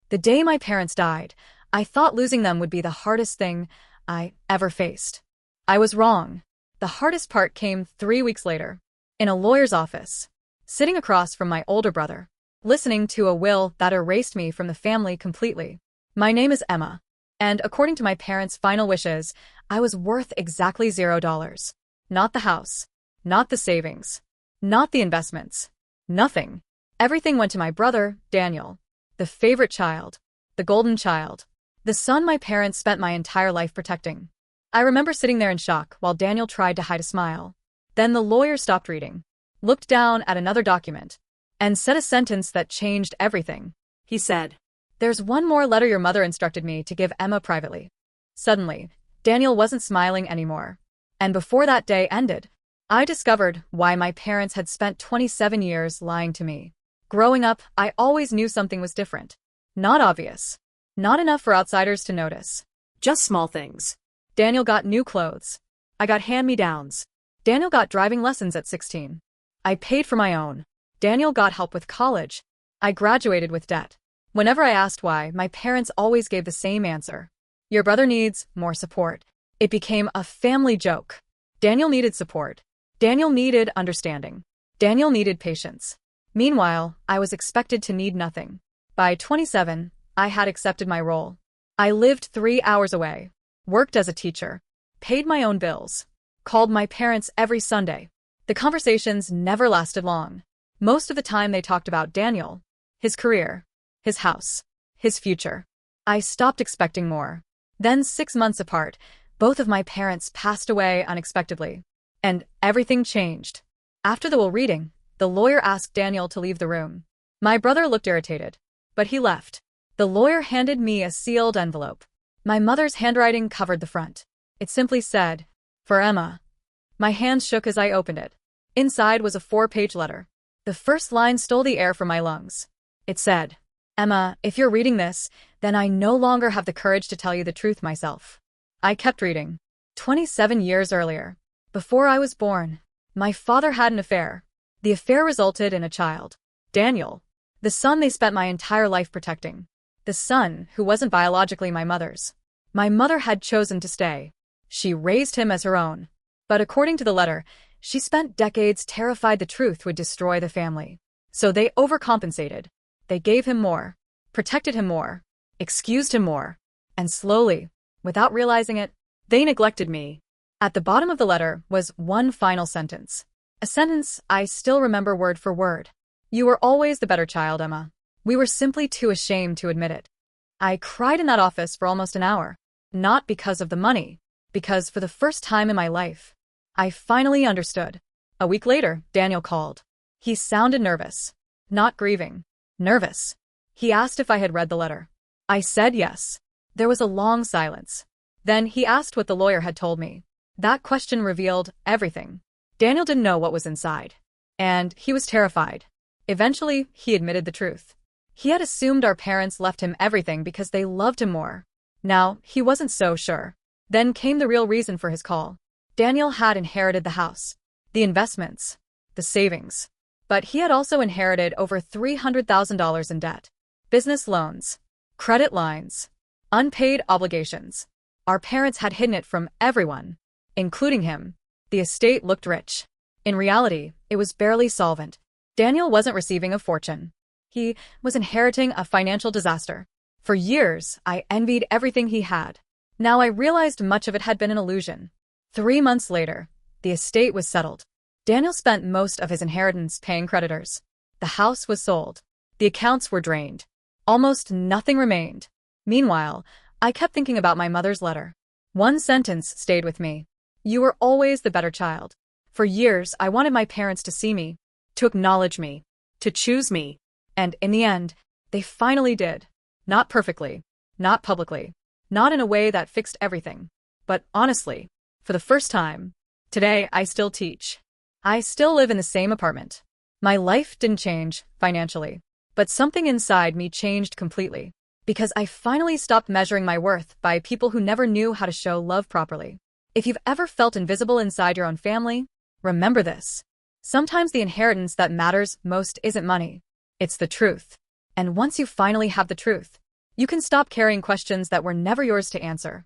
The day my parents died, I thought losing them would be the hardest thing I ever faced. I was wrong. The hardest part came 3 weeks later, in a lawyer's office, sitting across from my older brother, listening to a will that erased me from the family completely. My name is Emma, and according to my parents' final wishes, I was worth exactly $0. Not the house, not the savings, not the investments, nothing. Everything went to my brother, Daniel, the favorite child, the golden child, the son my parents spent my entire life protecting. I remember sitting there in shock while Daniel tried to hide a smile. Then the lawyer stopped reading, looked down at another document, and said a sentence that changed everything. He said, "There's one more letter your mother instructed me to give Emma privately." Suddenly, Daniel wasn't smiling anymore. And before that day ended, I discovered why my parents had spent 27 years lying to me. Growing up, I always knew something was different. Not obvious. Not enough for outsiders to notice. Just small things. Daniel got new clothes. I got hand-me-downs. Daniel got driving lessons at 16. I paid for my own. Daniel got help with college. I graduated with debt. Whenever I asked why, my parents always gave the same answer. Your brother needs more support. It became a family joke. Daniel needed support. Daniel needed understanding. Daniel needed patience. Meanwhile, I was expected to need nothing. By 27, I had accepted my role. I lived 3 hours away, worked as a teacher, paid my own bills, called my parents every Sunday. The conversations never lasted long. Most of the time they talked about Daniel, his career, his house, his future. I stopped expecting more. Then 6 months apart, both of my parents passed away unexpectedly. And everything changed. After the will reading, the lawyer asked Daniel to leave the room. My brother looked irritated, but he left. The lawyer handed me a sealed envelope. My mother's handwriting covered the front. It simply said, "For Emma." My hands shook as I opened it. Inside was a 4-page letter. The first line stole the air from my lungs. It said, "Emma, if you're reading this, then I no longer have the courage to tell you the truth myself." I kept reading. 27 years earlier, before I was born, my father had an affair. The affair resulted in a child, Daniel, the son they spent my entire life protecting. The son who wasn't biologically my mother's. My mother had chosen to stay. She raised him as her own. But according to the letter, she spent decades terrified the truth would destroy the family. So they overcompensated. They gave him more, protected him more, excused him more. And slowly, without realizing it, they neglected me. At the bottom of the letter was one final sentence. A sentence I still remember word for word. "You were always the better child, Emma. We were simply too ashamed to admit it." I cried in that office for almost an hour. Not because of the money, because for the first time in my life, I finally understood. A week later, Daniel called. He sounded nervous. Not grieving. Nervous. He asked if I had read the letter. I said yes. There was a long silence. Then he asked what the lawyer had told me. That question revealed everything. Daniel didn't know what was inside. And he was terrified. Eventually, he admitted the truth. He had assumed our parents left him everything because they loved him more. Now, he wasn't so sure. Then came the real reason for his call. Daniel had inherited the house, the investments, the savings. But he had also inherited over $300,000 in debt. Business loans, credit lines, unpaid obligations. Our parents had hidden it from everyone, including him. The estate looked rich. In reality, it was barely solvent. Daniel wasn't receiving a fortune. He was inheriting a financial disaster. For years, I envied everything he had. Now I realized much of it had been an illusion. 3 months later, the estate was settled. Daniel spent most of his inheritance paying creditors. The house was sold. The accounts were drained. Almost nothing remained. Meanwhile, I kept thinking about my mother's letter. One sentence stayed with me. "You were always the better child." For years, I wanted my parents to see me, to acknowledge me, to choose me. And in the end, they finally did. Not perfectly, not publicly, not in a way that fixed everything. But honestly, for the first time, today I still teach. I still live in the same apartment. My life didn't change financially, but something inside me changed completely. Because I finally stopped measuring my worth by people who never knew how to show love properly. If you've ever felt invisible inside your own family, remember this. Sometimes the inheritance that matters most isn't money. It's the truth. And once you finally have the truth, You can stop carrying questions that were never yours to answer.